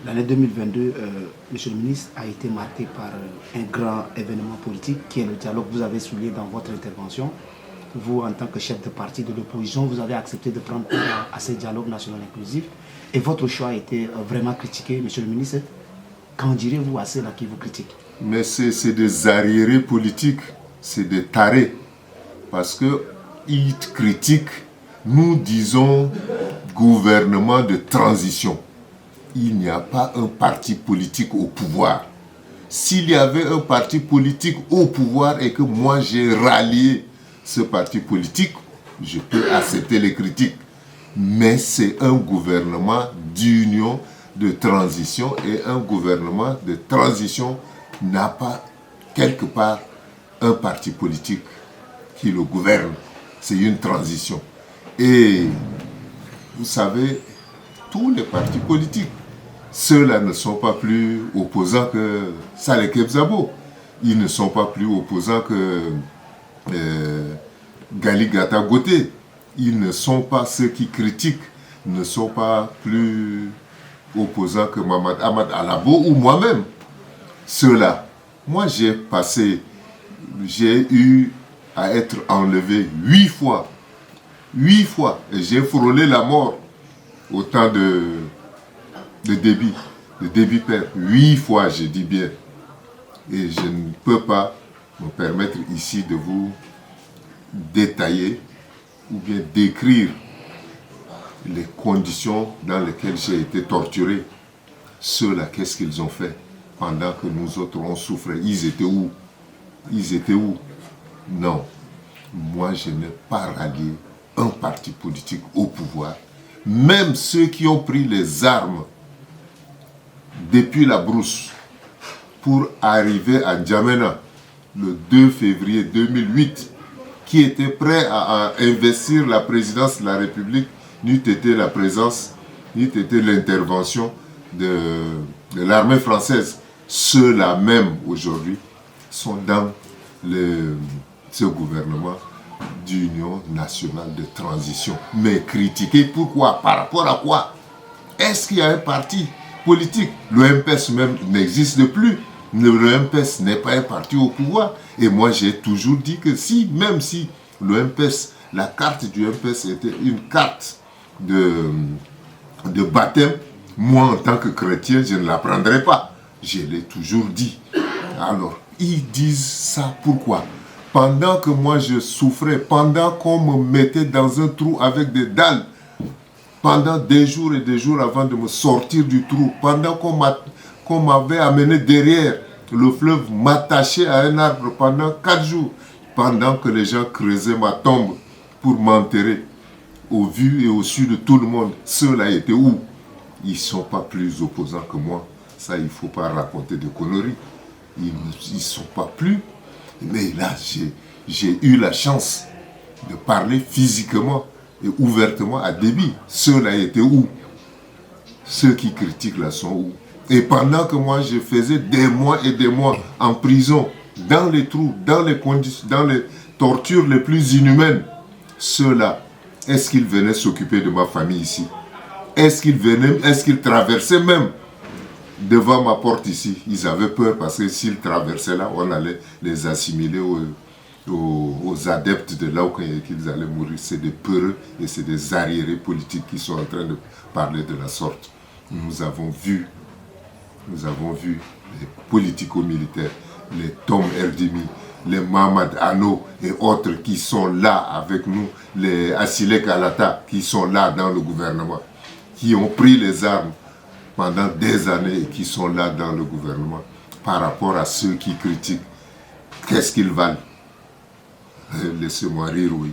L'année 2022, Monsieur le ministre, a été marquée par un grand événement politique qui est le dialogue. Vous avez souligné dans votre intervention, vous en tant que chef de parti de l'opposition, vous avez accepté de prendre part à ce dialogue national inclusif et votre choix a été vraiment critiqué, Monsieur le ministre. Qu'en direz-vous à ceux-là qui vous critiquent? Mais c'est des arriérés politiques, c'est des tarés. Parce qu'ils critiquent, nous disons gouvernement de transition. Il n'y a pas un parti politique au pouvoir. S'il y avait un parti politique au pouvoir et que moi j'ai rallié ce parti politique, je peux accepter les critiques. Mais c'est un gouvernement d'union, de transition, et un gouvernement de transition n'a pas quelque part un parti politique qui le gouverne. C'est une transition. Et vous savez, tous les partis politiques, ceux-là ne sont pas plus opposants que Saleh Kebzabo. Ils ne sont pas plus opposants que Gali Gata Goté. Ils ne sont pas, ceux qui critiquent, ne sont pas plus opposants que Mamad Ahmad Alabo ou moi-même. Ceux-là, moi j'ai eu à être enlevé 8 fois. 8 fois. Et j'ai frôlé la mort au temps de débit père. 8 fois, je dis bien. Et je ne peux pas me permettre ici de vous détailler ou bien décrire les conditions dans lesquelles j'ai été torturé. Ceux-là, qu'est-ce qu'ils ont fait pendant que nous autres on souffrait? Ils étaient où? Ils étaient où? Non. Moi, je n'ai pas rallié un parti politique au pouvoir. Même ceux qui ont pris les armes depuis la brousse pour arriver à N'Djamena le 2 février 2008, qui étaient prêts à investir la présidence de la République, n'eût été la présence, n'eût été l'intervention de l'armée française. Ceux-là même aujourd'hui sont dans ce gouvernement d'union nationale de transition. Mais critiquer pourquoi? Par rapport à quoi? Est-ce qu'il y a un parti politique? Le MPS même n'existe plus. Le MPS n'est pas un parti au pouvoir. Et moi j'ai toujours dit que même si le MPS, la carte du MPS était une carte de baptême, moi en tant que chrétien, je ne la prendrai pas. Je l'ai toujours dit. Alors, ils disent ça pourquoi? Pendant que moi je souffrais, pendant qu'on me mettait dans un trou avec des dalles, pendant des jours et des jours avant de me sortir du trou, pendant qu'on m'avait amené derrière le fleuve, m'attacher à un arbre pendant 4 jours, pendant que les gens creusaient ma tombe pour m'enterrer, au vu et au su de tout le monde, ceux-là étaient où? Ils ne sont pas plus opposants que moi. Ça, il ne faut pas raconter de conneries. Ils ne sont pas plus. Mais là, j'ai eu la chance de parler physiquement et ouvertement à Déby. Ceux-là étaient où? Ceux qui critiquent là sont où? Et pendant que moi, je faisais des mois et des mois en prison, dans les trous, dans les conditions, dans les tortures les plus inhumaines, ceux-là, est-ce qu'ils venaient s'occuper de ma famille ici? Est-ce qu'ils traversaient même devant ma porte ici? Ils avaient peur parce que s'ils traversaient là, on allait les assimiler aux adeptes de là où qu'ils allaient mourir. C'est des peureux et c'est des arriérés politiques qui sont en train de parler de la sorte. Nous avons vu les politico-militaires, les Tom Erdimi, les Mamad Ano et autres qui sont là avec nous, les Assile Kalata qui sont là dans le gouvernement, qui ont pris les armes pendant des années et qui sont là dans le gouvernement. Par rapport à ceux qui critiquent, qu'est-ce qu'ils valent? Laissez-moi rire, oui.